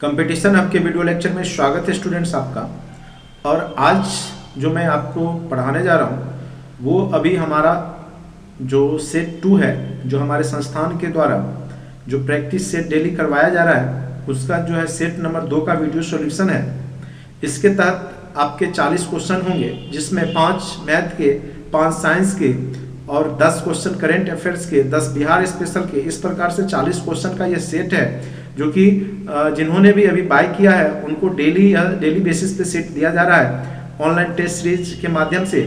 Competition hub के video lecture में स्वागत है स्टूडेंट्स आपका। और आज जो मैं आपको पढ़ाने जा रहा हूँ वो अभी हमारा जो सेट 2 है, जो हमारे संस्थान के द्वारा जो प्रैक्टिस सेट डेली करवाया जा रहा है उसका जो है सेट नंबर 2 का वीडियो सॉल्यूशन है। इसके तहत आपके 40 क्वेश्चन होंगे, जिसमें 5 मैथ के, 5 साइंस के और 10 क्वेश्चन करेंट अफेयर्स के, 10 बिहार स्पेशल के। इस प्रकार से 40 क्वेश्चन का ये सेट है जो कि जिन्होंने भी अभी बाय किया है उनको डेली बेसिस पे सेट दिया जा रहा है ऑनलाइन टेस्ट सीरीज के माध्यम से।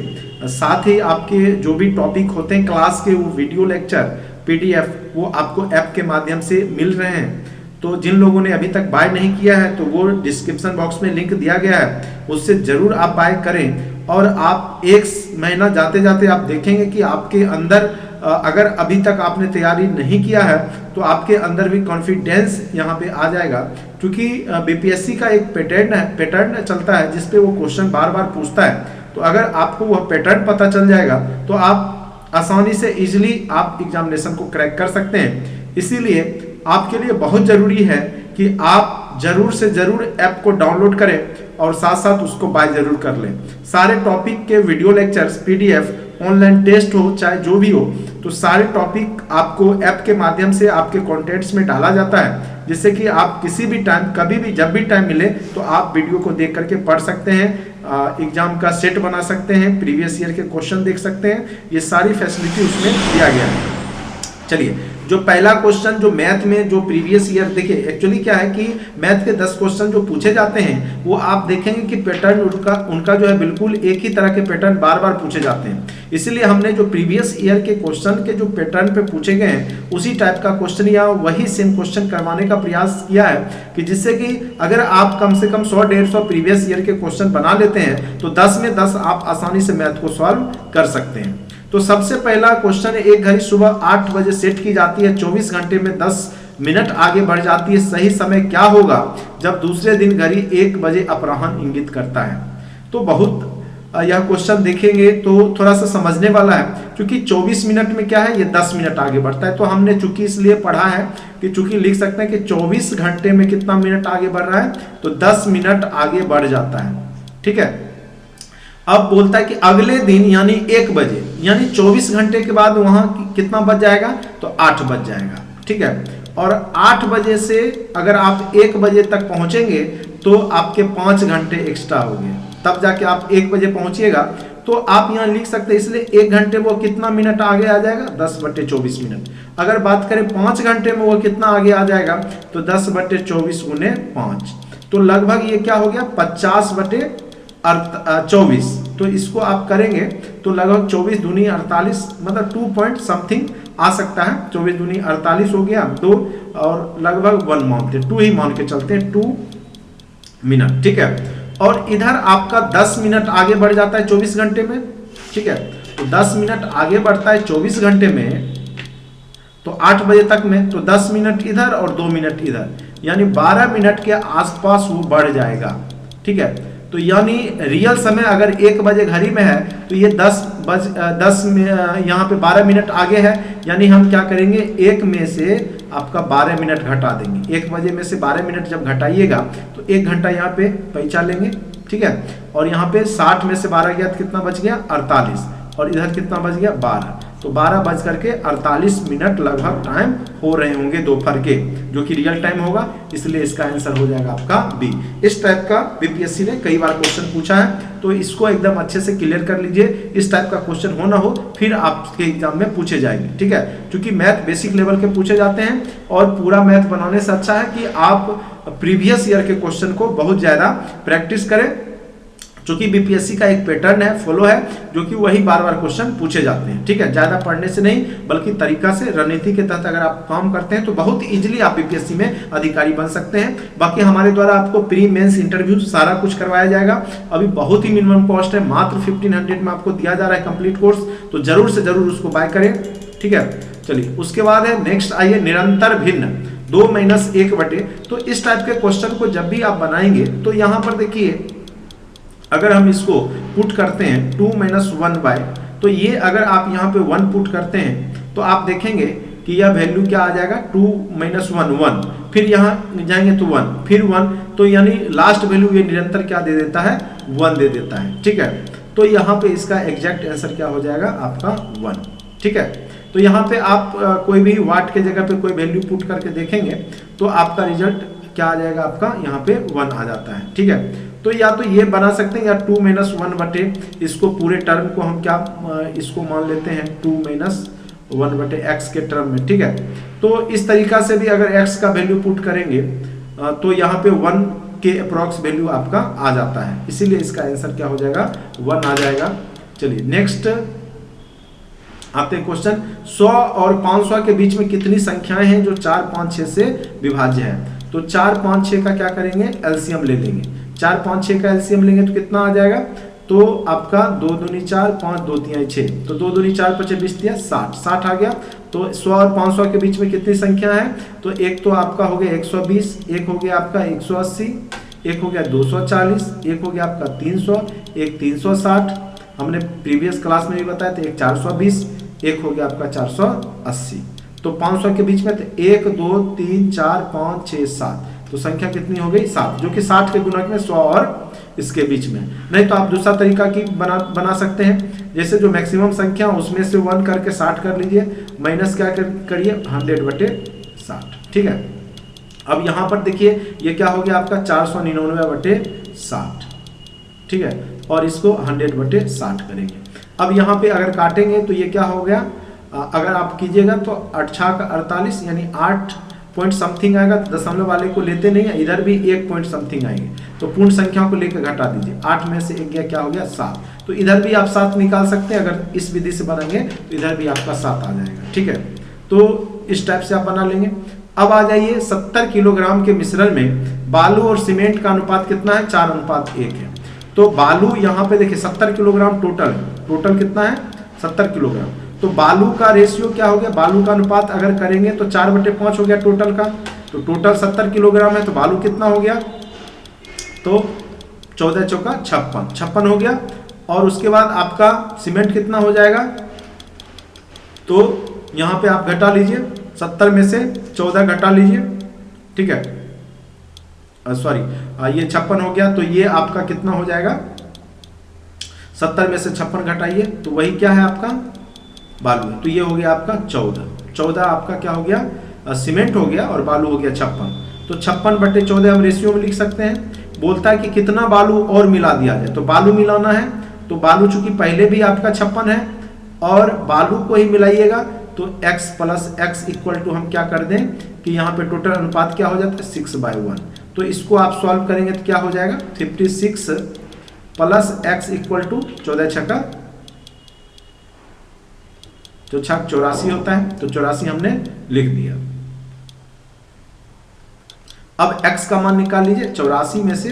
साथ ही आपके जो भी टॉपिक होते हैं क्लास के, वो वीडियो लेक्चर PDF वो आपको ऐप के माध्यम से मिल रहे हैं। तो जिन लोगों ने अभी तक बाय नहीं किया है तो वो डिस्क्रिप्शन बॉक्स में लिंक दिया गया है, उससे जरूर आप बाय करें। और आप एक महीना जाते जाते आप देखेंगे कि आपके अंदर अगर अभी तक आपने तैयारी नहीं किया है तो आपके अंदर भी कॉन्फिडेंस यहाँ पे आ जाएगा। क्योंकि BPSC का एक पैटर्न चलता है जिसपे वो क्वेश्चन बार बार पूछता है। तो अगर आपको वह पैटर्न पता चल जाएगा तो आप आसानी से इजीली आप एग्जामिनेशन को क्रैक कर सकते हैं। इसीलिए आपके लिए बहुत जरूरी है कि आप जरूर से जरूर ऐप को डाउनलोड करें और साथ साथ उसको बाय जरूर कर लें। सारे टॉपिक के video lectures, PDF, online test हो चाहे जो भी हो, तो सारे टॉपिक आपको ऐप के माध्यम से आपके कॉन्टेंट्स में डाला जाता है, जिससे कि आप किसी भी टाइम, कभी भी, जब भी टाइम मिले तो आप वीडियो को देख करके पढ़ सकते हैं, एग्जाम का सेट बना सकते हैं, प्रीवियस ईयर के क्वेश्चन देख सकते हैं। ये सारी फैसिलिटी उसमें दिया गया है। चलिए, जो पहला क्वेश्चन जो मैथ में जो प्रीवियस ईयर, देखिए एक्चुअली क्या है कि मैथ के 10 क्वेश्चन जो पूछे जाते हैं वो आप देखेंगे कि पैटर्न उनका जो है बिल्कुल एक ही तरह के पैटर्न बार बार पूछे जाते हैं। इसीलिए हमने जो प्रीवियस ईयर के क्वेश्चन के जो पैटर्न पे पूछे गए हैं उसी टाइप का क्वेश्चन या वही सेम क्वेश्चन करवाने का प्रयास किया है, कि जिससे कि अगर आप कम से कम 100-150 प्रीवियस ईयर के क्वेश्चन बना लेते हैं तो 10 में 10 आप आसानी से मैथ को सॉल्व कर सकते हैं। तो सबसे पहला क्वेश्चन, एक घड़ी सुबह 8 बजे सेट की जाती है, 24 घंटे में 10 मिनट आगे बढ़ जाती है। सही समय क्या होगा जब दूसरे दिन घड़ी 1 बजे अपराह्न इंगित करता है? तो बहुत यह क्वेश्चन देखेंगे तो थोड़ा सा समझने वाला है, क्योंकि 24 मिनट में क्या है, ये 10 मिनट आगे बढ़ता है। तो हमने चूंकि इसलिए पढ़ा है कि चूंकि लिख सकते हैं कि 24 घंटे में कितना मिनट आगे बढ़ रहा है, तो 10 मिनट आगे बढ़ जाता है। ठीक है, अब बोलता है कि अगले दिन यानी 1 बजे, यानी 24 घंटे के बाद वहां कितना बज जाएगा, तो 8 बज जाएगा। ठीक है, और 8 बजे से अगर आप 1 बजे तक पहुंचेंगे तो आपके 5 घंटे एक्स्ट्रा हो गए, तब जाके आप 1 बजे पहुंचिएगा। तो आप यहाँ लिख सकते हैं, इसलिए 1 घंटे वो कितना मिनट आगे आ जाएगा, 10/24 मिनट। अगर बात करें 5 घंटे में वो कितना आगे आ जाएगा, तो 10/24 गुने 5, तो लगभग ये क्या हो गया, 50/24। तो इसको आप करेंगे तो लगभग 24 दूनी 48, मतलब 2 पॉइंट समथिंग आ सकता है। 24 दूनी 48 हो गया 2, और लगभग 1 मानते, 2 ही मान के चलते हैं, 2 मिनट। ठीक है, और इधर आपका 10 मिनट आगे बढ़ जाता है 24 घंटे में। ठीक है, तो 10 मिनट आगे बढ़ता है 24 घंटे में, तो 8 बजे तक में, तो 10 मिनट इधर और 2 मिनट इधर, यानी 12 मिनट के आसपास वो बढ़ जाएगा। ठीक है, तो यानी रियल समय अगर 1 बजे घड़ी में है तो ये 10 में यहाँ पे 12 मिनट आगे है, यानी हम क्या करेंगे, 1 में से आपका 12 मिनट घटा देंगे। 1 बजे में से 12 मिनट जब घटाइएगा तो 1 घंटा यहाँ पे पैसा लेंगे। ठीक है, और यहाँ पे 60 में से 12 गया तो कितना बच गया, 48, और इधर कितना बच गया, 12। तो 12:48 मिनट लगभग टाइम हो रहे होंगे दोपहर के, जो कि रियल टाइम होगा, इसलिए इसका आंसर हो जाएगा आपका बी। इस टाइप का BPSC ने कई बार क्वेश्चन पूछा है, तो इसको एकदम अच्छे से क्लियर कर लीजिए। इस टाइप का क्वेश्चन हो ना हो फिर आपके एग्जाम में पूछे जाएंगे। ठीक है, क्योंकि मैथ बेसिक लेवल के पूछे जाते हैं, और पूरा मैथ बनाने से अच्छा है कि आप प्रीवियस ईयर के क्वेश्चन को बहुत ज्यादा प्रैक्टिस करें, क्योंकि BPSC का एक पैटर्न है, फॉलो है, जो कि वही बार बार क्वेश्चन पूछे जाते हैं। ठीक है, ज्यादा पढ़ने से नहीं बल्कि तरीका से, रणनीति के तहत अगर आप काम करते हैं तो बहुत इजीली आप BPSC में अधिकारी बन सकते हैं। बाकी हमारे द्वारा आपको प्री मेंस इंटरव्यू सारा कुछ करवाया जाएगा। अभी बहुत ही मिनिमम कॉस्ट है, मात्र 1500 में आपको दिया जा रहा है कंप्लीट कोर्स, तो जरूर से जरूर उसको बाय करें। ठीक है, चलिए उसके बाद है नेक्स्ट, आइए निरंतर भिन्न 2 - 1/। तो इस टाइप के क्वेश्चन को जब भी आप बनाएंगे तो यहाँ पर देखिए, अगर हम इसको पुट करते हैं 2 - 1/, तो ये अगर आप यहाँ पे 1 पुट करते हैं तो आप देखेंगे कि यह वैल्यू क्या आ जाएगा 2 माइनस 1, फिर यहाँ जाएंगे तो 1, फिर 1, तो यानी लास्ट वैल्यू ये निरंतर क्या दे देता है, 1 दे देता है। ठीक है, तो यहाँ पे इसका एग्जैक्ट आंसर क्या हो जाएगा आपका 1। ठीक है, तो यहाँ पे आप कोई भी वाट के जगह पे कोई वैल्यू पुट करके देखेंगे तो आपका रिजल्ट क्या आ जाएगा, आपका यहाँ पे 1 आ जाता है। ठीक है, तो या तो ये बना सकते हैं या 2 माइनस 1 बटे इसको पूरे टर्म को हम क्या इसको मान लेते हैं 2 माइनस 1 बटे एक्स के टर्म में। ठीक है, तो इस तरीका से भी अगर एक्स का वैल्यू पुट करेंगे तो यहाँ पे 1 के अप्रॉक्स वैल्यू आपका आ जाता है, इसीलिए इसका आंसर क्या हो जाएगा 1 आ जाएगा। चलिए नेक्स्ट आते हैं क्वेश्चन, 100 और 500 के बीच में कितनी संख्याएं हैं जो 4, 5, 6 से विभाज्य है। तो 4, 5, 6 का क्या करेंगे, एलसीएम ले लेंगे। 4, 5, 6 का एलसीएम लेंगे तो कितना आ जाएगा, तो आपका 2 दूनी 4, 5 2 3 6, तो 2 दूनी 4 5 20 60, 60 आ गया। तो 100 और 500 के बीच में कितनी संख्या है, तो एक तो आपका हो गया 120, एक हो गया आपका 180, एक हो गया 240, एक हो गया आपका 300, एक 360, हमने प्रीवियस क्लास में भी बताया था, एक 420, एक हो गया आपका 480। तो 500 के बीच में तो 1 2 3 4 5 6 7, तो संख्या कितनी हो गई 7, जो कि 60 के गुणक में 100 और इसके बीच में। नहीं तो आप दूसरा तरीका की बना सकते हैं, जैसे जो मैक्सिमम संख्या उसमें से 1 करके 60 कर लीजिए, माइनस क्या करिए 100 बटे 60। ठीक है, अब यहाँ पर देखिए ये क्या हो गया आपका 499 बटे 60। ठीक है, और इसको 100 बटे 60 करेंगे। अब यहाँ पे अगर काटेंगे तो ये क्या हो गया, अगर आप कीजिएगा तो 8 का 48 यानी 8 पॉइंट समथिंग आएगा, दशमलव वाले को लेते नहीं है, इधर भी 1 पॉइंट समथिंग आएंगे, तो पूर्ण संख्या को लेकर घटा दीजिए, 8 में से 1 गया क्या हो गया 7, तो इधर भी आप 7 निकाल सकते हैं। अगर इस विधि से बनाएंगे तो इधर भी आपका 7 आ जाएगा। ठीक है, तो इस टाइप से आप बना लेंगे। अब आ जाइए 70 किलोग्राम के मिश्रण में बालू और सीमेंट का अनुपात कितना है, 4:1 है। तो बालू यहाँ पे देखिए 70 किलोग्राम टोटल कितना है 70 किलोग्राम, तो बालू का रेशियो क्या हो गया, बालू का अनुपात अगर करेंगे तो 4/5 हो गया टोटल का, तो टोटल 70 किलोग्राम है, तो बालू कितना हो गया, तो 14 चौका 56 हो गया। और उसके बाद आपका सीमेंट कितना हो जाएगा, तो यहाँ पे आप घटा लीजिए 70 में से 14 घटा लीजिए। ठीक है, सॉरी ये 56 हो गया, तो ये आपका कितना हो जाएगा 70 में से 56 घटाइए, तो वही क्या है आपका बालू है, तो ये हो गया आपका 14 आपका क्या हो गया सीमेंट हो गया और बालू हो गया 56, तो 56/14 हम रेशियो में लिख सकते हैं। बोलता है कि कितना बालू और मिला दिया जाए, तो बालू मिलाना है, तो बालू चूंकि पहले भी आपका 56 है और बालू को ही मिलाइएगा, तो x plus x equal to हम क्या कर दें कि यहाँ पे टोटल अनुपात क्या हो जाता है 6/1, तो इसको आप सॉल्व करेंगे तो क्या हो जाएगा 56 प्लस x इक्वल टू 14 छक्का तो 84 होता है, तो 84 हमने लिख दिया। अब x का मान निकाल लीजिए, 84 में से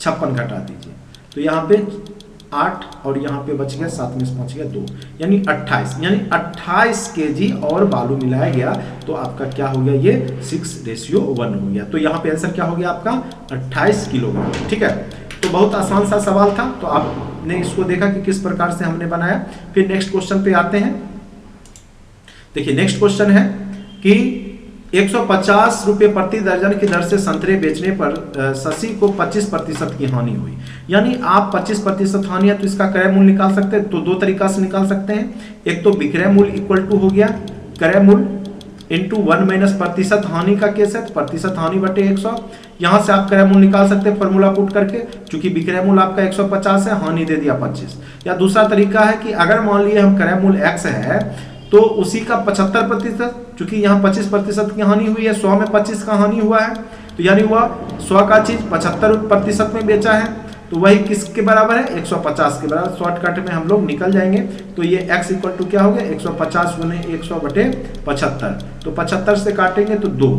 56 घटा दीजिए, तो यहाँ पे 8 और यहाँ पे बच गया 7 में से 5 गया 2, यानी 28, यानी 28 kg और बालू मिलाया गया, तो आपका क्या हो गया ये 6:1 हो गया। तो यहाँ पे आंसर क्या हो गया आपका 28 किलोग्राम। ठीक है, तो बहुत आसान सा सवाल था, तो आपने इसको देखा कि किस प्रकार से हमने बनाया। फिर नेक्स्ट क्वेश्चन पे आते हैं। देखिए नेक्स्ट क्वेश्चन है कि 150 रुपये प्रति दर्जन की दर से संतरे बेचने पर शशि को 25% की हानि हुई, यानी आप 25% हानि है तो इसका क्रय मूल्य निकाल सकते हैं। तो दो तरीका से निकाल सकते हैं, एक तो विक्रय मूल्य इक्वल टू हो गया क्रय मूल्य इंटू 1 माइनस प्रतिशत हानि का केस है, तो प्रतिशत हानि बटे 100, यहाँ से आप क्रय मूल्य निकाल सकते हैं फॉर्मूला पुट करके, चूंकि विक्रय मूल्य आपका 150 है, हानि दे दिया 25। या दूसरा तरीका है कि अगर मान लिए हम क्रय मूल्य x है तो उसी का 75%, चूंकि यहाँ 25% की हानि हुई है, 100 में 25 का हानि हुआ है, तो यानी वह 100 का चीज 75% में बेचा है, तो वही किसके बराबर है 150 के बराबर। शॉर्टकट में हम लोग निकल जाएंगे, तो ये x इक्वल टू क्या हो गया 150 गुने 100/75, तो 75 से काटेंगे तो 2,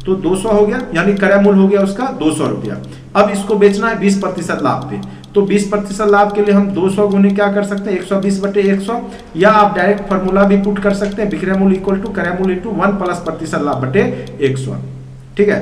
तो 200 हो गया, यानी क्रय मूल्य हो गया उसका 200 रुपया। अब इसको बेचना है 20% लाभ पे, तो 20% लाभ के लिए हम 200 गुने क्या कर सकते हैं 120/100, या आप डायरेक्ट फॉर्मूला भी पुट कर सकते हैं विक्रय मूल्य इक्वल टू क्रय मूल्य इंटू 1 प्लस प्रतिशत लाभ बटे 100। ठीक है,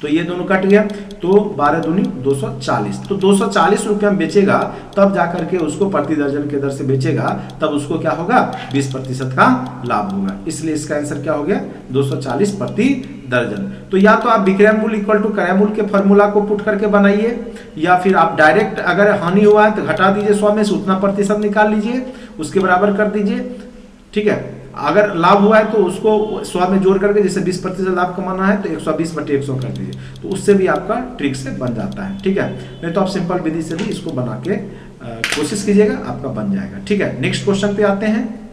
तो ये दोनों कट गया, तो 12 दूनी 240, तो 240 रुपये में बेचेगा, तब जाकर के उसको प्रति दर्जन के दर से बेचेगा, तब उसको क्या होगा 20% का लाभ होगा। इसलिए इसका आंसर क्या हो गया 240 प्रति दर्जन। तो या तो आप विक्रय मूल्य इक्वल टू क्रय मूल्य के फॉर्मूला को पुट करके बनाइए, या फिर आप डायरेक्ट अगर हानि हुआ है तो घटा दीजिए 100 में से उतना प्रतिशत निकाल लीजिए, उसके बराबर कर दीजिए, ठीक है। अगर लाभ हुआ है तो उसको 100 में जोड़ करके, जैसे 20% लाभ कमाना है तो 120/100 कर दीजिए, तो उससे भी आपका ट्रिक से बन जाता है, ठीक है। नहीं तो आप सिंपल विधि से भी इसको बना के कोशिश कीजिएगा, आपका बन जाएगा, ठीक है। नेक्स्ट क्वेश्चन पे आते हैं।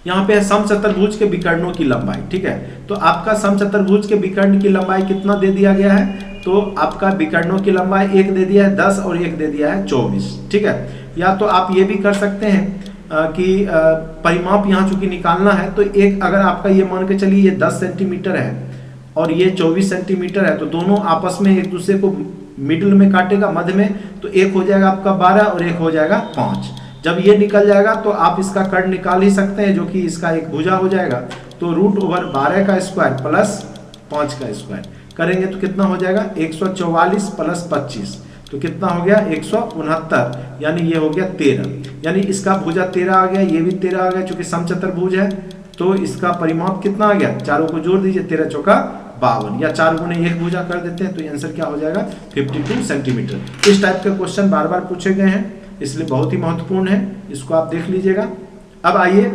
यहाँ पे है समचतुर्भुज के विकर्णों की लंबाई, ठीक है। तो आपका समचतुर्भुज के विकर्ण की लंबाई कितना दे दिया गया है, तो आपका विकर्णों की लंबाई एक दे दिया है 10 और एक दे दिया है 24, ठीक है। या तो आप ये भी कर सकते हैं कि परिमाप यहाँ चूंकि निकालना है, तो एक अगर आपका ये मान के चलिए ये 10 सेंटीमीटर है और ये 24 सेंटीमीटर है, तो दोनों आपस में एक दूसरे को मिडिल में काटेगा, मध्य में, तो एक हो जाएगा आपका 12 और एक हो जाएगा 5। जब ये निकल जाएगा तो आप इसका कर्ण निकाल ही सकते हैं, जो कि इसका एक भुजा हो जाएगा, तो √12 का स्क्वायर प्लस 5 का स्क्वायर करेंगे तो कितना हो जाएगा 144 प्लस 25, तो कितना हो गया 169, यानी ये हो गया 13, यानी इसका भुजा 13 आ गया, ये भी 13 आ गया, चूंकि समचतुर्भुज है तो इसका परिमाप कितना आ गया, चारों को जोड़ दीजिए, 13 चौका 52, या 4 गुने 1 भुजा कर देते हैं, तो आंसर क्या हो जाएगा 52 सेंटीमीटर। इस टाइप के क्वेश्चन बार बार पूछे गए हैं, इसलिए बहुत ही महत्वपूर्ण है, इसको आप देख लीजिएगा। अब आइए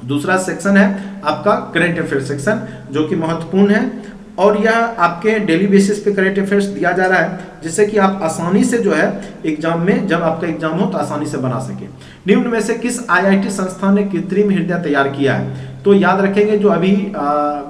दूसरा सेक्शन है आपका करंट अफेयर सेक्शन, जो कि महत्वपूर्ण है, और यह आपके डेली बेसिस पे करंट अफेयर्स दिया जा रहा है, जिससे कि आप आसानी से जो है एग्जाम में, जब आपका एग्जाम हो तो आसानी से बना सके। निम्न में से किस आईआईटी संस्थान ने कृत्रिम हृदय तैयार किया है, तो याद रखेंगे जो अभी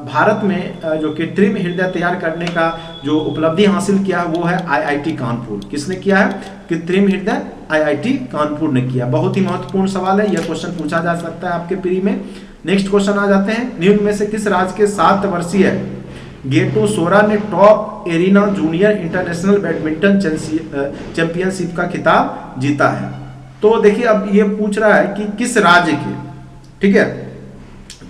भारत में जो कृत्रिम हृदय तैयार करने का जो उपलब्धि हासिल किया है वो है आईआईटी कानपुर। किसने किया है, कृत्रिम हृदय आईआईटी कानपुर ने किया। बहुत ही महत्वपूर्ण सवाल है, यह क्वेश्चन पूछा जा सकता है आपके प्री में। नेक्स्ट क्वेश्चन आ जाते हैं, निम्न में से किस राज्य के 7 वर्षीय गेटो सोरा ने top arena junior international badminton championship का खिताब जीता है। तो देखिए अब ये पूछ रहा है कि किस राज्य के, ठीक है,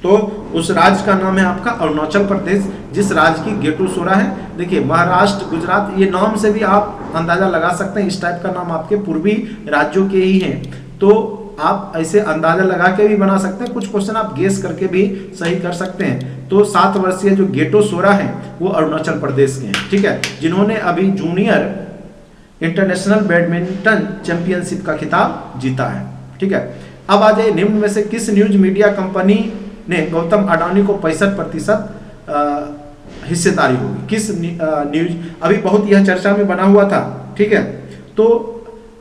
तो उस राज्य का नाम है आपका अरुणाचल प्रदेश, जिस राज्य की गेटो सोरा है। देखिए महाराष्ट्र, गुजरात, ये नाम से भी आप अंदाजा लगा सकते हैं, इस टाइप का नाम आपके पूर्वी राज्यों के ही हैं, तो आप ऐसे अंदाजा लगा के भी बना सकते हैं, कुछ क्वेश्चन आप गेस करके भी सही कर सकते हैं। तो 7 वर्षीय जो गेटो सोरा हैं वो अरुणाचल प्रदेश के हैं, ठीक है, जिन्होंने अभी जूनियर इंटरनेशनल बैडमिंटन चैंपियनशिप का खिताब जीता है, ठीक है। अब आ जाइए, निम्न में से किस न्यूज मीडिया कंपनी ने गौतम अडानी को 65% हिस्सेदारी होगी, किस न्यूज, अभी बहुत यह चर्चा में बना हुआ था, ठीक है। तो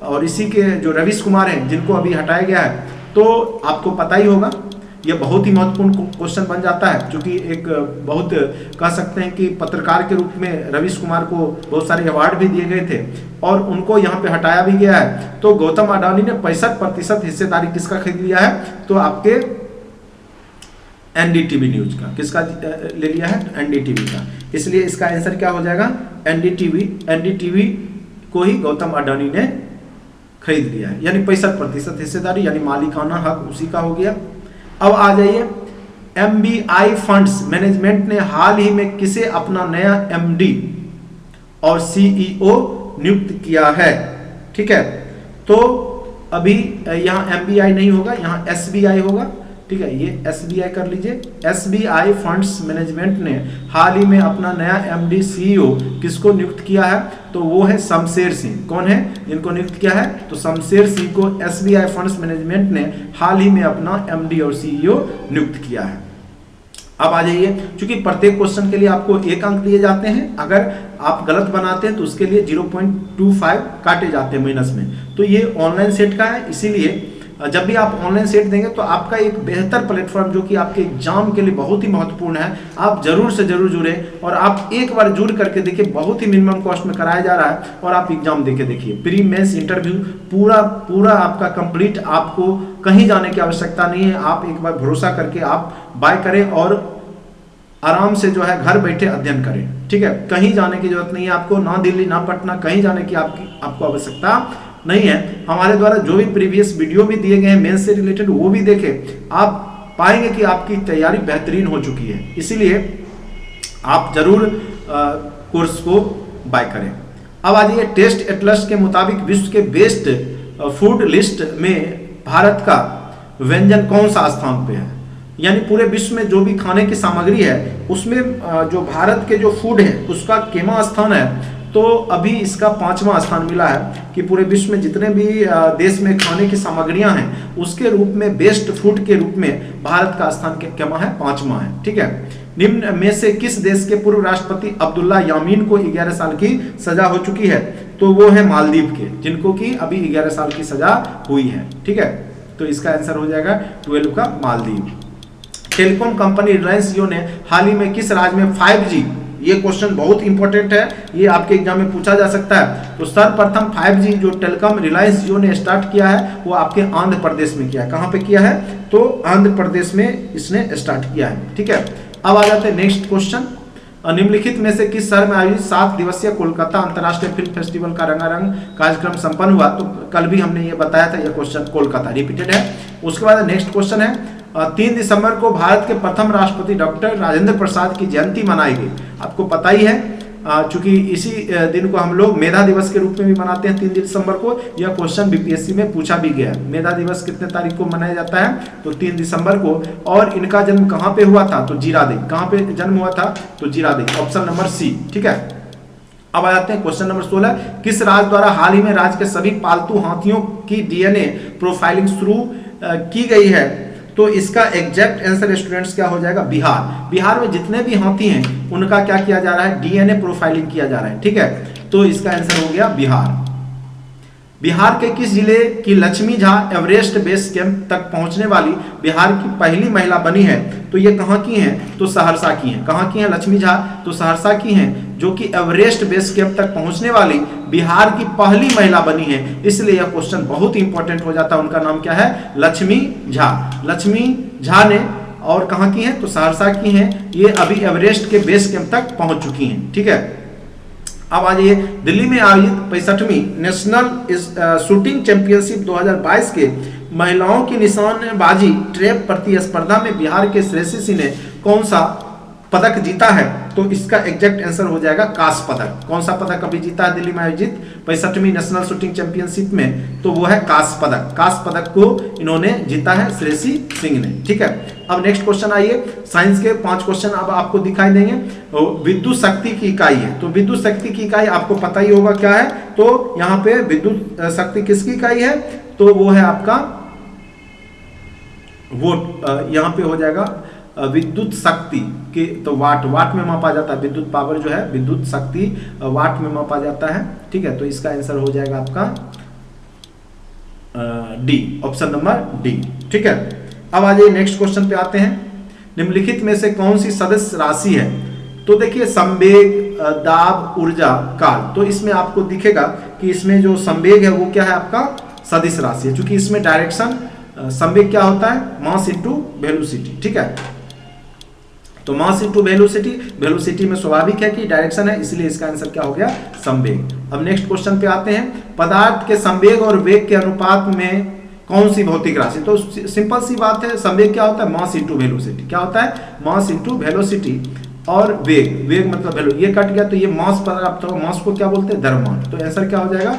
और इसी के जो रवीश कुमार हैं जिनको अभी हटाया गया है, तो आपको पता ही होगा, ये बहुत ही महत्वपूर्ण क्वेश्चन बन जाता है, क्योंकि एक बहुत कह सकते हैं कि पत्रकार के रूप में रवीश कुमार को बहुत सारे अवार्ड भी दिए गए थे, और उनको यहाँ पे हटाया भी गया है। तो गौतम अडानी ने 65% हिस्सेदारी किसका खरीद लिया है, तो आपके एनडीटीवी न्यूज का, किसका ले लिया है, एनडीटीवी का। इसलिए इसका आंसर क्या हो जाएगा, एनडीटीवी को ही गौतम अडानी ने खरीद लिया है, यानी 65% हिस्सेदारी, यानी मालिकाना हक उसी का हो गया। अब आ जाइए, एमबीआई फंड्स मैनेजमेंट ने हाल ही में किसे अपना नया एमडी और सीईओ नियुक्त किया है, ठीक है। तो अभी यहाँ एमबीआई नहीं होगा, यहाँ एसबीआई होगा, ठीक है, ये एसबीआई कर लीजिए। एसबीआई फंड्स मैनेजमेंट ने हाल ही में अपना नया एमडी सीईओ किसको नियुक्त किया है, तो वो है शमशेर सिंह। कौन है जिनको नियुक्त किया है, तो शमशेर सिंह को एसबीआई फंड्स मैनेजमेंट ने हाल ही में अपना एमडी और सीईओ नियुक्त किया है। अब आ जाइए, क्योंकि प्रत्येक क्वेश्चन के लिए आपको 1 अंक दिए जाते हैं, अगर आप गलत बनाते हैं तो उसके लिए 0.25 काटे जाते हैं माइनस में। तो ये ऑनलाइन सेट का है, इसीलिए जब भी आप ऑनलाइन सेट देंगे तो आपका एक बेहतर प्लेटफॉर्म जो कि आपके एग्जाम के लिए बहुत ही महत्वपूर्ण है, आप जरूर से जरूर जुड़े, और आप एक बार जुड़ करके देखिए, बहुत ही मिनिमम कॉस्ट में कराया जा रहा है, और आप एग्जाम देके देखिए, प्री मेंस इंटरव्यू पूरा आपका कंप्लीट, आपको कहीं जाने की आवश्यकता नहीं है। आप एक बार भरोसा करके आप बाय करें और आराम से जो है घर बैठे अध्ययन करें, ठीक है। कहीं जाने की जरूरत नहीं है आपको, ना दिल्ली ना पटना, कहीं जाने की आपको आवश्यकता नहीं है। हमारे द्वारा जो भी प्रीवियस वीडियो भी दिए गए हैं मेंस से रिलेटेड, वो भी देखें, आप पाएंगे कि आपकी तैयारी बेहतरीन हो चुकी है। इसीलिए आप जरूर कोर्स को बाय करें। अब आ जाइए, टेस्ट एटलस के मुताबिक विश्व के बेस्ट फूड लिस्ट में भारत का व्यंजन कौन सा स्थान पे है? यानी पूरे विश्व में जो भी खाने की सामग्री है उसमें जो भारत के जो फूड है उसका केमा स्थान है? तो अभी इसका 5वां स्थान मिला है कि पूरे विश्व में जितने भी देश में खाने की सामग्रियां हैं उसके रूप में बेस्ट फूड के रूप में भारत का स्थान केमा है? 5वां है। ठीक है। निम्न में से किस देश के पूर्व राष्ट्रपति अब्दुल्ला यामीन को 11 साल की सजा हो चुकी है? तो वो है मालदीव के, जिनको कि अभी 11 साल की सजा हुई है। ठीक है, तो इसका आंसर हो जाएगा 12 का मालदीव। टेलीकॉम कंपनी रिलायंस जियो ने हाल ही में किस राज्य में 5G, ये क्वेश्चन बहुत इंपॉर्टेंट है, ये आपके एग्जाम में पूछा जा सकता है। तो सर्वप्रथम 5G जो टेलीकॉम रिलायंस जियो ने स्टार्ट किया है वो आपके आंध्र प्रदेश में किया है। कहां पे किया है? तो आंध्र प्रदेश में इसने स्टार्ट किया है। ठीक है, अब आ जाते हैं नेक्स्ट क्वेश्चन। निम्नलिखित में से किस शहर में आयोजित 7 दिवसीय कोलकाता अंतर्राष्ट्रीय फिल्म फेस्टिवल का रंगारंग कार्यक्रम संपन्न हुआ? तो कल भी हमने ये बताया था, यह क्वेश्चन कोलकाता रिपीटेड है। उसके बाद नेक्स्ट क्वेश्चन है, 3 दिसंबर को भारत के प्रथम राष्ट्रपति डॉक्टर राजेंद्र प्रसाद की जयंती मनाई गई। आपको पता ही है, चूंकि इसी दिन को हम लोग मेधा दिवस के रूप में भी मनाते हैं 3 दिसंबर को। यह क्वेश्चन बीपीएससी में पूछा भी गया है। मेधा दिवस कितने तारीख को मनाया जाता है? तो 3 दिसंबर को। और इनका जन्म कहाँ पे हुआ था? तो जीरादेई। कहाँ पे जन्म हुआ था? तो जीरादेई, ऑप्शन नंबर सी। ठीक है, अब आ जाते हैं क्वेश्चन नंबर 16। किस राज्य द्वारा हाल ही में राज्य के सभी पालतू हाथियों की डीएनए प्रोफाइलिंग शुरू की गई है? तो इसका एग्जैक्ट आंसर स्टूडेंट्स क्या हो जाएगा? बिहार। बिहार में जितने भी हाथी हैं उनका क्या किया जा रहा है? डीएनए प्रोफाइलिंग किया जा रहा है। ठीक है, तो इसका आंसर हो गया बिहार। बिहार के किस जिले की Lakshmi Jha Everest base camp तक पहुंचने वाली बिहार की पहली महिला बनी है? तो ये कहाँ की हैं? तो सहरसा की हैं। कहाँ की हैं लक्ष्मी झा? तो सहरसा की हैं, जो कि एवरेस्ट बेस कैंप तक पहुंचने वाली बिहार की पहली महिला बनी है। इसलिए यह क्वेश्चन बहुत इंपॉर्टेंट हो जाता है। उनका नाम क्या है? लक्ष्मी झा। लक्ष्मी झा ने, और कहाँ की हैं? तो सहरसा की हैं। ये अभी एवरेस्ट के बेस कैंप तक पहुंच चुकी हैं। ठीक है, अब आ जाइए, दिल्ली में आयोजित 65वीं नेशनल शूटिंग चैंपियनशिप 2022 के महिलाओं की निशानेबाजी ट्रैप प्रतिस्पर्धा में बिहार के श्रेयसी सिंह ने कौन सा पदक जीता है? तो इसका एग्जैक्ट आंसर हो जाएगा कांस्य पदक। कौन सा पदक अभी जीता है दिल्ली में आयोजित 65वीं नेशनल शूटिंग चैंपियनशिप में? तो वो है कांस्य पदक। कांस्य पदक को इन्होंने जीता है श्रेयसी सिंह ने। ठीक है, अब नेक्स्ट क्वेश्चन आइए। साइंस के 5 क्वेश्चन अब आपको दिखाई देंगे। विद्युत शक्ति की इकाई है, तो विद्युत शक्ति की इकाई आपको पता ही होगा क्या है। तो यहाँ पे विद्युत शक्ति किसकी इकाई है? तो वो है आपका वोट। यहाँ पे हो जाएगा विद्युत शक्ति के, तो वाट। वाट में मापा जाता है विद्युत पावर, जो है विद्युत शक्ति वाट में मापा जाता है। ठीक है, तो इसका आंसर हो जाएगा आपका डी, ऑप्शन नंबर डी। ठीक है, अब आ जाइए नेक्स्ट क्वेश्चन पे आते हैं। निम्नलिखित में से कौन सी सदिश राशि है? तो देखिए, संवेग, दाब, ऊर्जा, काल। तो इसमें आपको दिखेगा कि इसमें जो संवेग है वो क्या है? आपका सदिश राशि है, क्योंकि इसमें डायरेक्शन, संवेग क्या होता है? Mass into velocity. ठीक है, तो मास इनटू वेलोसिटी, वेलोसिटी में स्वाभाविक है कि डायरेक्शन है, इसलिए इसका आंसर क्या हो गया? संवेग। अब नेक्स्ट क्वेश्चन पे आते हैं। पदार्थ के संवेग और वेग के अनुपात में कौन सी भौतिक राशि? तो सिंपल सी बात है, संवेग क्या होता है? Mass into velocity. क्या होता है? Mass into velocity. और वेग, वेग मतलब वेलो, ये कट गया तो ये मास पर, तो मास को क्या बोलते हैं? द्रव्यमान। तो आंसर क्या हो जाएगा?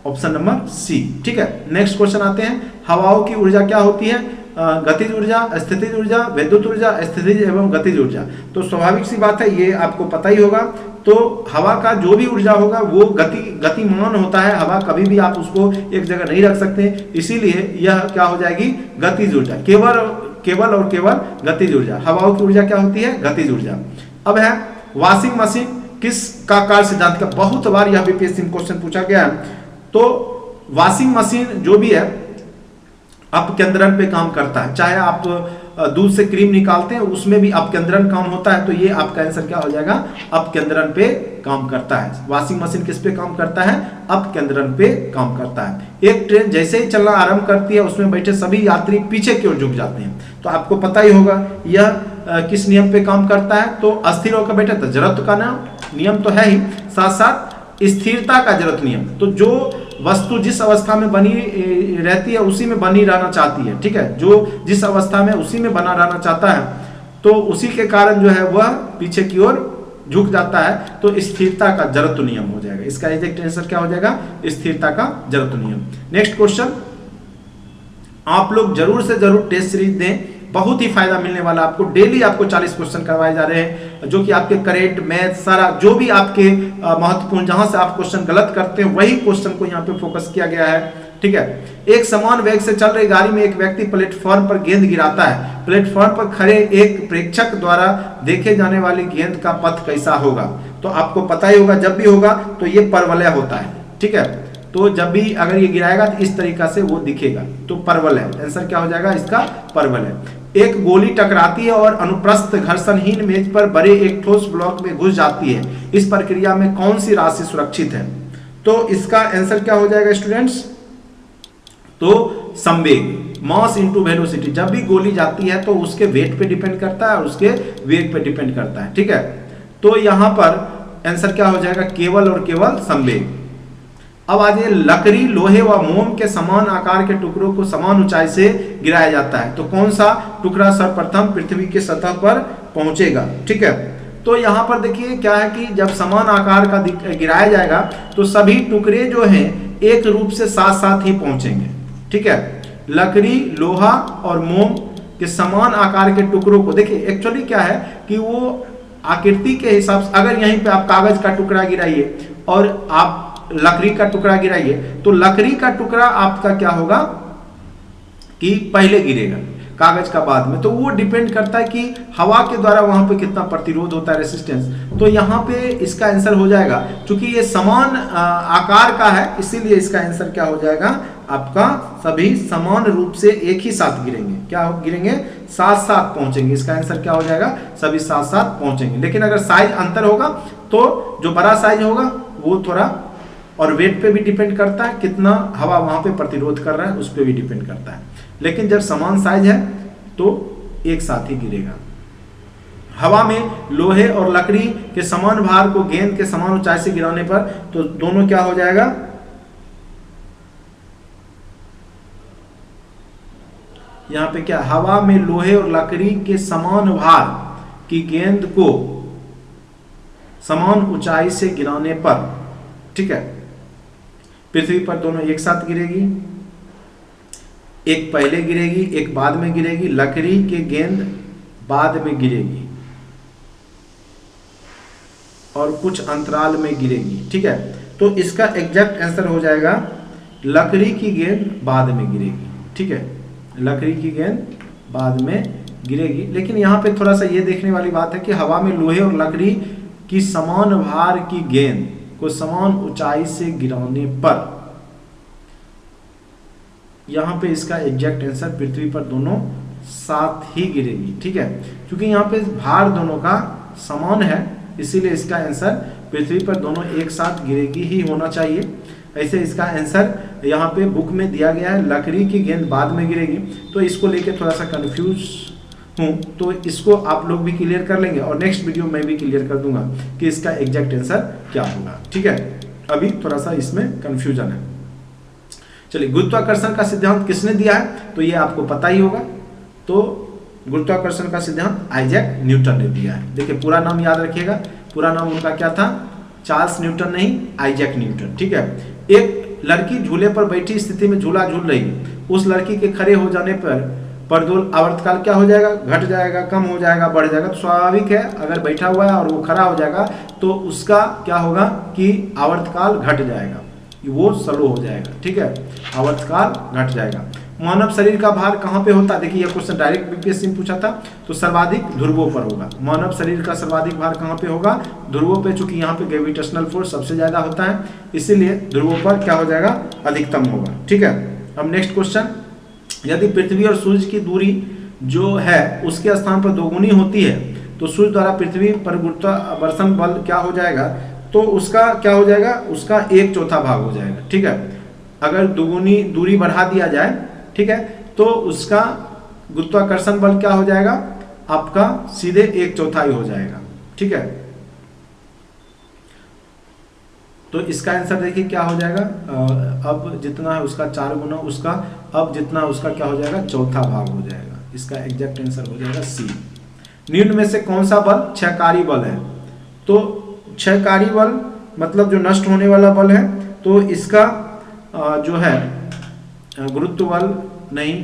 Option number C. ठीक है, नेक्स्ट क्वेश्चन आते हैं। हवाओं की ऊर्जा क्या होती है? गतिज ऊर्जा, स्थितिज ऊर्जा, विद्युत ऊर्जा, स्थितिज एवं गतिज ऊर्जा। तो स्वाभाविक सी बात है, ये आपको पता ही होगा। तो हवा का जो भी ऊर्जा होगा वो गतिमान होता है। हवा कभी भी आप उसको एक जगह नहीं रख सकते, इसीलिए यह क्या हो जाएगी? गतिज ऊर्जा। केवल और केवल गतिज ऊर्जा। हवाओं की ऊर्जा क्या होती है? गतिज ऊर्जा। अब है वॉशिंग मशीन किस का कार्य सिद्धांत का? बहुत बार यह बीपीएससी में क्वेश्चन पूछा गया है। तो वॉशिंग मशीन जो भी है अपकेंद्रण पे काम करता है। चाहे आप दूध से क्रीम निकालते हैं उसमें भी अपकेंद्रण काम होता है, तो ये आपका आंसर क्या हो जाएगा? अपकेंद्रण पे काम करता है। वॉशिंग मशीन किस पे काम करता है? अपकेंद्रण पे काम करता है। एक ट्रेन जैसे ही चलना आरंभ करती है उसमें बैठे सभी यात्री पीछे की ओर झुक जाते हैं। तो आपको पता ही होगा यह किस नियम पे काम करता है? तो अस्थिर होकर बैठे तो जड़त्व का नियम तो है ही, साथ साथ स्थिरता का जड़त्व नियम। तो जो वस्तु जिस अवस्था में बनी रहती है उसी में बनी रहना चाहती है। ठीक है, जो जिस अवस्था में उसी में बना रहना चाहता है, तो उसी के कारण जो है वह पीछे की ओर झुक जाता है तो स्थिरता का जड़त्व नियम हो जाएगा। इसका एग्जैक्ट आंसर क्या हो जाएगा? स्थिरता का जड़त्व नियम। नेक्स्ट क्वेश्चन, आप लोग जरूर से जरूर टेस्ट सीरीज दें, बहुत ही फायदा मिलने वाला आपको। डेली आपको 40 क्वेश्चन करवाए जा रहे हैं जो कि आपके करेंट, मैथ, सारा जो भी आपके महत्वपूर्ण, जहां से आप क्वेश्चन गलत करते हैं वही क्वेश्चन को यहाँ पे फोकस किया गया है। ठीक है, एक समान वेग से चल रही गाड़ी में एक व्यक्ति प्लेटफॉर्म पर गेंद गिराता है। प्लेटफॉर्म पर खड़े एक प्रेक्षक द्वारा देखे जाने वाली गेंद का पथ कैसा होगा? तो आपको पता ही होगा, जब भी होगा तो ये परवलय होता है। ठीक है, तो जब भी अगर ये गिराएगा तो इस तरीका से वो दिखेगा, तो परवल है। आंसर क्या हो जाएगा इसका? परवल है। एक गोली टकराती है और अनुप्रस्थ घर्षणहीन मेज पर बड़े एक ठोस ब्लॉक में घुस जाती है। इस प्रक्रिया में कौन सी राशि सुरक्षित है? तो इसका आंसर क्या हो जाएगा स्टूडेंट्स? तो संवेग, मास इनटू वेलोसिटी। जब भी गोली जाती है तो उसके वेट पे डिपेंड करता है और उसके वेग पे डिपेंड करता है। ठीक है, तो यहां पर आंसर क्या हो जाएगा? केवल और केवल संवेग। अब आज ये लकड़ी, लोहे व मोम के समान आकार के टुकड़ों को समान ऊंचाई से गिराया जाता है, तो कौन सा टुकड़ा सर्वप्रथम पृथ्वी के सतह पर पहुंचेगा? ठीक है, तो यहाँ पर देखिए क्या है कि जब समान आकार का गिराया जाएगा तो सभी टुकड़े जो हैं एक रूप से साथ साथ ही पहुंचेंगे। ठीक है, लकड़ी, लोहा और मोम के समान आकार के टुकड़ों को देखिए, एक्चुअली क्या है कि वो आकृति के हिसाब से, अगर यहीं पे आप कागज का टुकड़ा गिराइए और आप लकड़ी का टुकड़ा गिराइए तो लकड़ी का टुकड़ा आपका क्या होगा कि पहले गिरेगा, कागज का बाद में। तो वो डिपेंड करता है कि हवा के द्वारा वहां पे कितना प्रतिरोध होता है, रेसिस्टेंस। तो यहाँ पे इसका आंसर हो जाएगा, क्योंकि ये समान आकार का है इसीलिए इसका आंसर क्या हो जाएगा आपका? सभी समान रूप से एक ही साथ गिरेंगे। क्या गिरेंगे? साथ साथ पहुंचेंगे। इसका आंसर क्या हो जाएगा? सभी साथ साथ पहुंचेंगे। लेकिन अगर साइज अंतर होगा तो जो बड़ा साइज होगा वो थोड़ा, और वेट पे भी डिपेंड करता है, कितना हवा वहां पे प्रतिरोध कर रहा है उस पे भी डिपेंड करता है। लेकिन जब समान साइज है तो एक साथ ही गिरेगा। हवा में लोहे और लकड़ी के समान भार को गेंद के समान ऊंचाई से गिराने पर तो दोनों क्या हो जाएगा? यहां पे क्या, हवा में लोहे और लकड़ी के समान भार की गेंद को समान ऊंचाई से गिराने पर, ठीक है, पृथ्वी पर दोनों एक साथ गिरेगी। एक पहले गिरेगी, एक बाद में गिरेगी। लकड़ी की गेंद बाद में गिरेगी और कुछ अंतराल में गिरेगी। ठीक है, तो इसका एग्जैक्ट आंसर हो जाएगा लकड़ी की गेंद बाद में गिरेगी। ठीक है, लकड़ी की गेंद बाद में गिरेगी। लेकिन यहाँ पे थोड़ा सा ये देखने वाली बात है कि हवा में लोहे और लकड़ी की समान भार की गेंद को समान ऊंचाई से गिराने पर, यहां पे इसका एग्जैक्ट आंसर पृथ्वी पर दोनों साथ ही गिरेगी। ठीक है, क्योंकि यहां पे भार दोनों का समान है इसीलिए इसका आंसर पृथ्वी पर दोनों एक साथ गिरेगी ही होना चाहिए। ऐसे इसका आंसर यहाँ पे बुक में दिया गया है, लकड़ी की गेंद बाद में गिरेगी। तो इसको लेके थोड़ा सा कंफ्यूज हूँ, तो इसको आप लोग भी क्लियर कर लेंगे और नेक्स्ट वीडियो में भी क्लियर कर दूंगा कि इसका एग्जैक्ट आंसर क्या होगा। ठीक है, अभी थोड़ा सा इसमें कंफ्यूजन है। चलिए, गुरुत्वाकर्षण का सिद्धांत किसने दिया है? तो ये आपको पता ही होगा। तो गुरुत्वाकर्षण का सिद्धांत आइजैक न्यूटन ने दिया है। देखिए, पूरा नाम याद रखिएगा, पूरा नाम उनका क्या था? चार्ल्स न्यूटन नहीं, आइजैक न्यूटन। ठीक है, एक लड़की झूले पर बैठी स्थिति में झूला झूल रही है। उस लड़की के खड़े हो जाने पर दो आवर्तकाल क्या हो जाएगा? घट जाएगा, कम हो जाएगा, बढ़ जाएगा। तो स्वाभाविक है, अगर बैठा हुआ है और वो खड़ा हो जाएगा तो उसका क्या होगा कि आवर्तकाल घट जाएगा, वो स्लो हो जाएगा। ठीक है, आवर्तकाल घट जाएगा। मानव शरीर का भार कहाँ पे होता है? देखिए, यह क्वेश्चन डायरेक्ट बीपीएससी में पूछा था, तो सर्वाधिक ध्रुवों पर होगा। मानव शरीर का सर्वाधिक भार कहाँ पे होगा? ध्रुवों पे, चूंकि यहाँ पे ग्रेविटेशनल फोर्स सबसे ज्यादा होता है इसीलिए ध्रुवों पर क्या हो जाएगा? अधिकतम होगा। ठीक है, अब नेक्स्ट क्वेश्चन, यदि पृथ्वी और सूर्य की दूरी जो है उसके स्थान पर दोगुनी होती है तो सूर्य द्वारा पृथ्वी पर गुरुत्वाकर्षण बल क्या हो जाएगा? तो उसका क्या हो जाएगा? उसका 1/4 भाग हो जाएगा। ठीक है, अगर दुगुनी दूरी बढ़ा दिया जाए, ठीक है, तो उसका गुरुत्वाकर्षण बल क्या हो जाएगा? आपका सीधे 1/4 हो जाएगा। ठीक है, तो इसका आंसर देखिए क्या हो जाएगा? अब जितना है उसका 4 गुना उसका, अब जितना उसका क्या हो जाएगा? 1/4 भाग हो जाएगा। इसका एग्जैक्ट आंसर हो जाएगा सी। निम्न में से कौन सा बल क्षयकारी बल है? तो क्षयकारी बल मतलब जो नष्ट होने वाला बल है, तो इसका जो है गुरुत्व बल नहीं,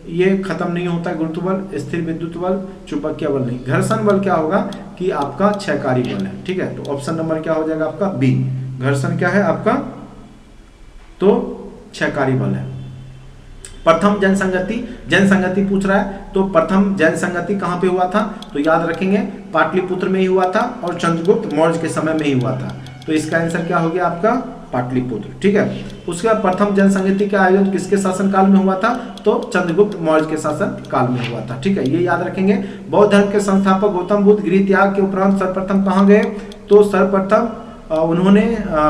ये खत्म नहीं होता गुरुत्व बल, स्थिर विद्युत बल, चुंबकीय बल नहीं। घर्षण बल क्या होगा कि आपका क्षयकारी बल है, ठीक है। तो ऑप्शन नंबर क्या हो जाएगा आपका बी, घर्षण क्या है आपका, तो क्षयकारी बल है। प्रथम जनसंगति पूछ रहा है, तो प्रथम जनसंगति कहाँ पे हुआ था, तो याद रखेंगे पाटलिपुत्र में ही हुआ था और चंद्रगुप्त मौर्य के समय में ही हुआ था। तो इसका आंसर क्या हो गया आपका पाटलिपुत्र, ठीक है। उसके बाद प्रथम जनसंगति का आयोजन किसके शासनकाल में हुआ था, तो चंद्रगुप्त मौर्य के शासन काल में हुआ था, ठीक है, ये याद रखेंगे। बौद्ध धर्म के संस्थापक गौतम बुद्ध गृह त्याग के उपरांत सर्वप्रथम कहाँ गए, तो सर्वप्रथम उन्होंने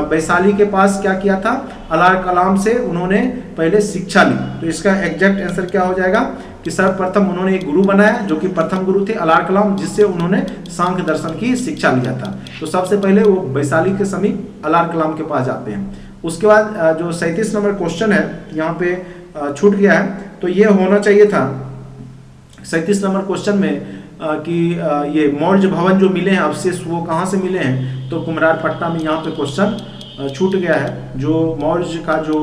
वैशाली के पास क्या किया था, अलार कलाम से उन्होंने पहले शिक्षा ली। तो इसका एग्जैक्ट आंसर क्या हो जाएगा कि सर्वप्रथम उन्होंने एक गुरु बनाया जो कि प्रथम गुरु थे अलार कलाम, जिससे उन्होंने सांख्य दर्शन की शिक्षा लिया था। तो सबसे पहले वो वैशाली के समीप अलार कलाम के पास जाते हैं। उसके बाद जो 37 नंबर क्वेश्चन है यहाँ पे छूट गया है, तो ये होना चाहिए था 37 नंबर क्वेश्चन में कि ये मौर्य भवन जो मिले हैं अवशेष वो कहाँ से मिले हैं, तो कुम्हरार पटना में यहाँ पे क्वेश्चन छूट गया है। जो मौर्य का जो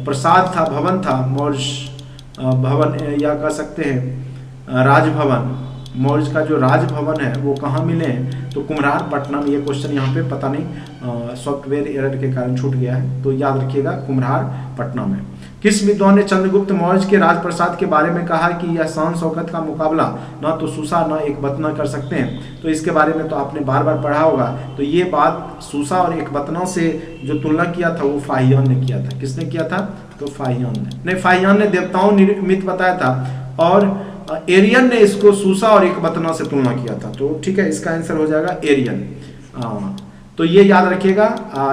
प्रसाद था, भवन था, मौर्य भवन या कह सकते हैं राजभवन, मौर्य का जो राजभवन है वो कहाँ मिले हैं, तो कुम्हरार पटना में। ये क्वेश्चन यहाँ पे पता नहीं सॉफ्टवेयर एरर के कारण छूट गया है, तो याद रखिएगा कुम्हरार पटना में। किस विद्वान ने चंद्रगुप्त मौर्य के राजप्रसाद के बारे में कहा कि यह शान शौकत का मुकाबला न तो सूसा न एकबतना कर सकते हैं, तो इसके बारे में तो आपने बार बार पढ़ा होगा। तो ये बात सूसा और एकबतना से जो तुलना किया था वो फाहियान ने किया था। किसने किया था, तो फाहियान ने नहीं, फाहियान ने देवताओं निर्मित बताया था और एरियन ने इसको सूसा और एकबतना से तुलना किया था। तो ठीक है, इसका आंसर हो जाएगा एरियन। तो ये याद रखिएगा,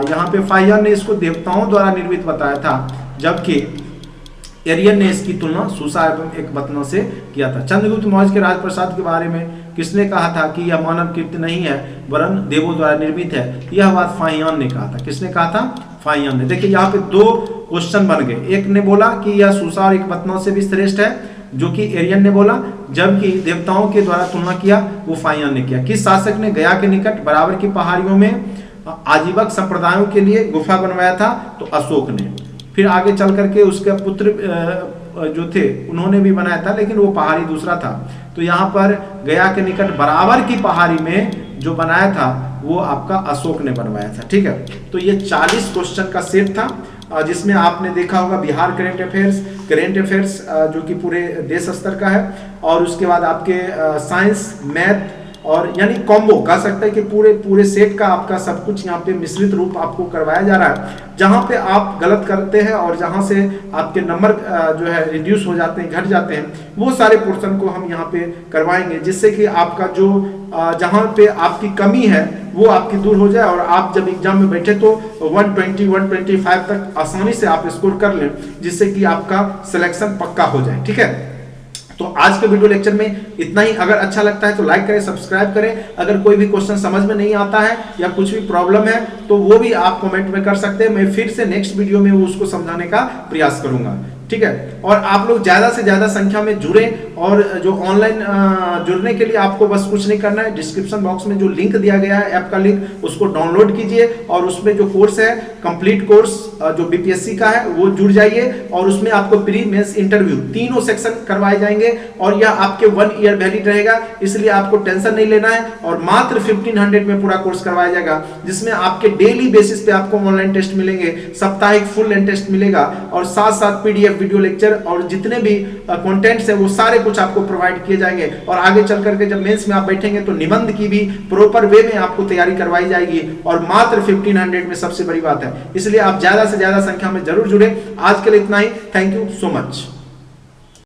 यहाँ पे फाहियान ने इसको देवताओं द्वारा निर्मित बताया था, जबकि एरियन ने इसकी तुलना सूसा एवं एकबतना से किया था। चंद्रगुप्त मौर्य के राजप्रसाद के बारे में किसने कहा था कि यह मानव कृत्य नहीं है वरन देवों द्वारा निर्मित है, यह बात फाहियान ने कहा था। किसने कहा था, फाहियान ने। देखिए यहाँ पे दो क्वेश्चन बन गए, एक ने बोला कि यह सूसा और एकबतना से भी श्रेष्ठ है जो कि एरियन ने बोला, जबकि देवताओं के द्वारा तुलना किया वो फाहियान ने किया। किस शासक ने गया के निकट बराबर की पहाड़ियों में आजीवक संप्रदायों के लिए गुफा बनवाया था, तो अशोक ने। फिर आगे चल करके उसके पुत्र जो थे उन्होंने भी बनाया था, लेकिन वो पहाड़ी दूसरा था। तो यहाँ पर गया के निकट बराबर की पहाड़ी में जो बनाया था वो आपका अशोक ने बनवाया था, ठीक है। तो ये 40 क्वेश्चन का सेट था, जिसमें आपने देखा होगा बिहार करेंट अफेयर्स जो कि पूरे देश स्तर का है, और उसके बाद आपके साइंस, मैथ और यानी कॉम्बो कह सकते हैं कि पूरे सेट का आपका सब कुछ यहाँ पे मिश्रित रूप आपको करवाया जा रहा है। जहाँ पे आप गलत करते हैं और जहाँ से आपके नंबर जो है रिड्यूस हो जाते हैं, घट जाते हैं, वो सारे पोर्शन को हम यहाँ पे करवाएंगे, जिससे कि आपका जो जहाँ पे आपकी कमी है वो आपकी दूर हो जाए और आप जब एग्जाम में बैठे तो 120, 125 तक आसानी से आप स्कोर कर लें, जिससे कि आपका सिलेक्शन पक्का हो जाए, ठीक है। तो आज के वीडियो लेक्चर में इतना ही। अगर अच्छा लगता है तो लाइक करें, सब्सक्राइब करें। अगर कोई भी क्वेश्चन समझ में नहीं आता है या कुछ भी प्रॉब्लम है तो वो भी आप कमेंट में कर सकते हैं, मैं फिर से नेक्स्ट वीडियो में उसको समझाने का प्रयास करूंगा, ठीक है। और आप लोग ज्यादा से ज्यादा संख्या में जुड़ें, और जो ऑनलाइन जुड़ने के लिए आपको बस कुछ नहीं करना है, डिस्क्रिप्शन बॉक्स में जो लिंक दिया गया है ऐप का लिंक, उसको डाउनलोड कीजिए और उसमें जो कोर्स है कंप्लीट कोर्स जो बीपीएससी का है वो जुड़ जाइए, और उसमें आपको प्री मेंस इंटरव्यू तीनों सेक्शन करवाए जाएंगे और यह आपके 1 ईयर वैलिड रहेगा, इसलिए आपको टेंशन नहीं लेना है। और मात्र 1500 में पूरा कोर्स करवाया जाएगा, जिसमें आपके डेली बेसिस पे आपको ऑनलाइन टेस्ट मिलेंगे, साप्ताहिक फुल लेंथ टेस्ट मिलेगा, और साथ साथ पीडीएफ वीडियो लेक्चर और जितने भी कंटेंट्स है वो सारे कुछ आपको प्रोवाइड किए जाएंगे। और आगे चल करके जब मेंस में आप बैठेंगे तो निबंध की भी प्रॉपर वे में आपको तैयारी करवाई जाएगी, और मात्र 1500 में सबसे बड़ी बात है, इसलिए आप ज्यादा से ज्यादा संख्या में जरूर जुड़े। आज के लिए इतना ही, थैंक यू सो मच।